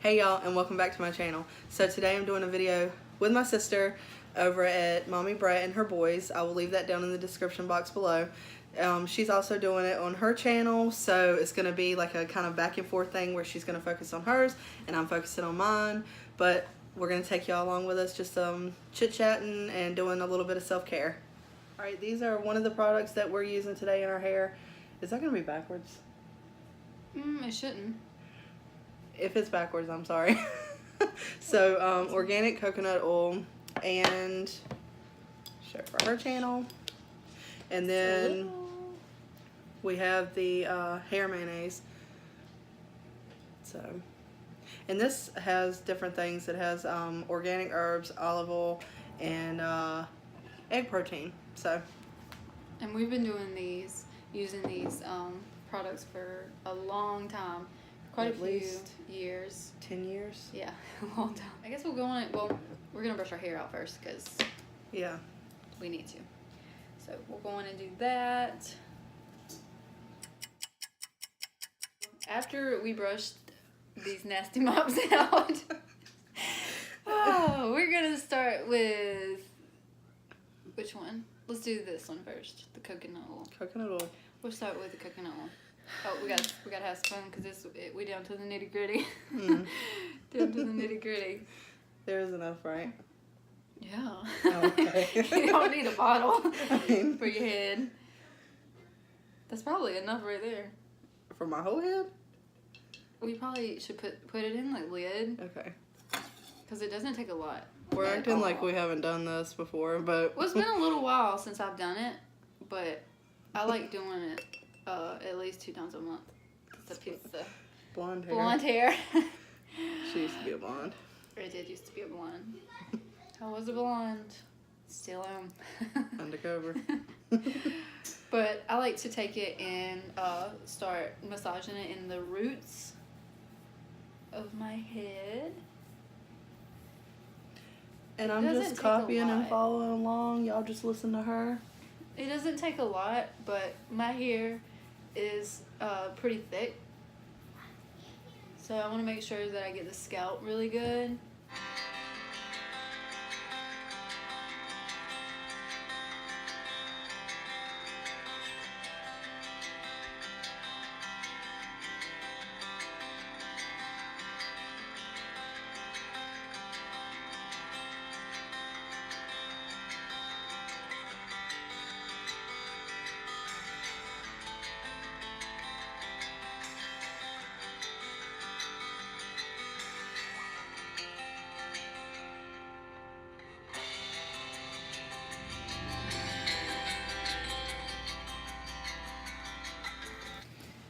Hey y'all, and welcome back to my channel. So today I'm doing a video with my sister over at Mommy Brett and her boys. I will leave that down in the description box below. She's also doing it on her channel, so it's going to be like a kind of back and forth thing where she's going to focus on hers and I'm focusing on mine. But we're going to take y'all along with us, just chit-chatting and doing a little bit of self-care. Alright, these are one of the products that we're using today in our hair. Is that going to be backwards? It shouldn't. If it's backwards, I'm sorry. So, organic coconut oil and show for her channel. And then we have the hair mayonnaise. So, and this has different things. It has organic herbs, olive oil, and egg protein. So, And we've been using these products for a long time. Quite at a few least years. 10 years? Yeah, a long time. I guess we'll go on it. Well, we're going to brush our hair out first because Yeah. we need to. So we'll go on and do that. After we brushed these nasty mops out, we're going to start with, which one? Let's do this one first, the coconut oil. Coconut oil. We'll start with the coconut oil. Oh, we gotta have a spoon because we down to the nitty gritty. Mm. Down to the nitty gritty. There's enough, right? Yeah. Oh, okay. You don't need a bottle I mean, for your head. That's probably enough right there. for my whole head? We probably should put it in the lid Okay. because it doesn't take a lot. We're at acting like all. we haven't done this before, but... Well, it's been a little while since I've done it, but I like doing it at least 2 times a month. It's a piece of blonde hair. blonde hair. She used to be a blonde. I did used to be a blonde. I was a blonde. Still am. Undercover. But I like to take it and start massaging it in the roots of my head. And It I'm doesn't just take a copying and lot. following along. Y'all just listen to her. It doesn't take a lot, but my hair is pretty thick. So I want to make sure that I get the scalp really good.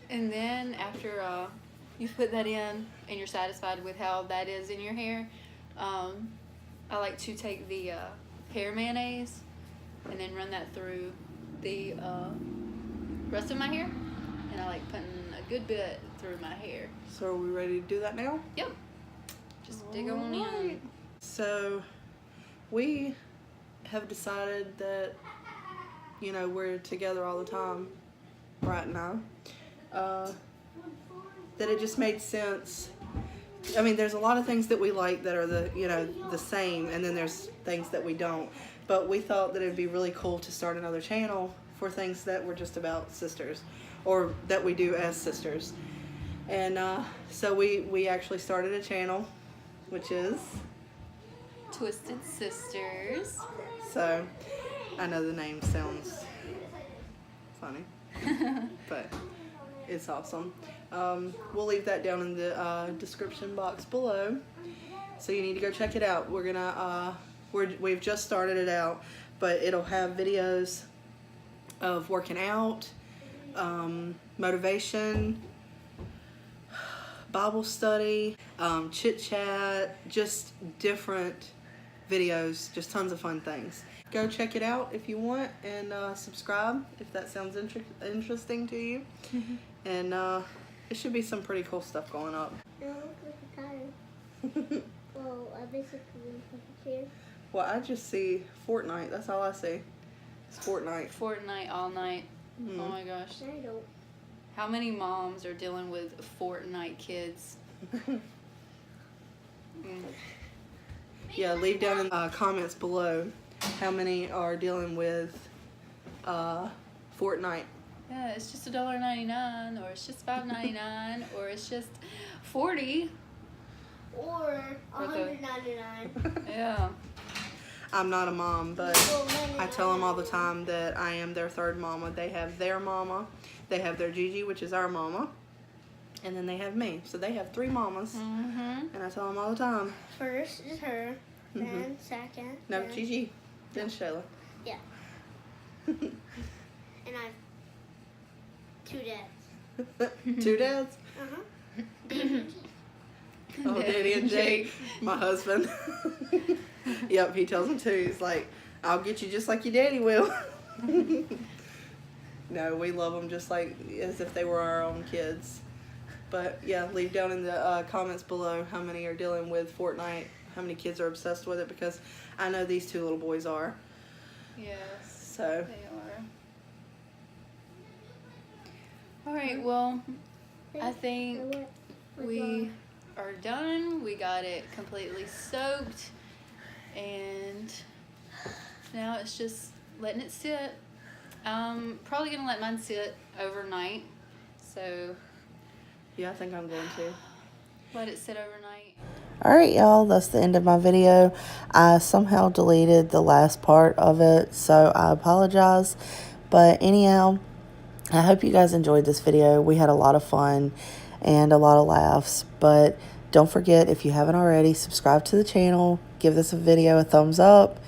And then after you put that in and you're satisfied with how that is in your hair, I like to take the hair mayonnaise and then run that through the rest of my hair. And I like putting a good bit through my hair. So are we ready to do that now? Yep. Just dig on in. Alright. So we have decided that, you know, we're together all the time right now. That it just made sense. I mean, there's a lot of things that we like that are the same, and then there's things that we don't. But we thought that it'd be really cool to start another channel for things that were just about sisters, or that we do as sisters. And so we actually started a channel, which is Twisted Sisters. So I know the name sounds funny, but it's awesome. We'll leave that down in the description box below, so you need to go check it out. We're gonna we've just started it out, but it'll have videos of working out, motivation, Bible study, chit chat, just different videos, just tons of fun things. Go check it out if you want, and subscribe if that sounds interesting to you. And it should be some pretty cool stuff going up. I look like a tiger. Well, I basically look like a kid. Well, I just see Fortnite. That's all I see. It's Fortnite. Fortnite all night. Mm. Oh my gosh. I don't. How many moms are dealing with Fortnite kids? Yeah, leave down in the comments below how many are dealing with Fortnite. Yeah, it's just $1.99, or it's just $5.99, or it's just $40. Or For the- $199. Yeah. I'm not a mom, but Well, I tell them all the time that I am their third mama. They have their mama, they have their Gigi, which is our mama, and then they have me. So they have 3 mamas, Mm-hmm. and I tell them all the time. First is her, then second. No, then, Gigi, then Shayla. Yeah. And I have 2 dads. 2 dads? Uh-huh. Oh, Daddy and Jake, my husband. Yep, he tells them too. He's like, I'll get you just like your daddy will. No, we love them just like as if they were our own kids. But yeah, leave down in the comments below how many are dealing with Fortnite, how many kids are obsessed with it, because I know these 2 little boys are. Yes, So, they are. All right, well, I think we are done. We got it completely soaked, and now it's just letting it sit. I'm probably gonna let mine sit overnight, so yeah, I think I'm going to. let it sit overnight. Alright, y'all, that's the end of my video. I somehow deleted the last part of it, so I apologize. But anyhow, I hope you guys enjoyed this video. We had a lot of fun and a lot of laughs. But don't forget, if you haven't already, subscribe to the channel, give this video a thumbs up,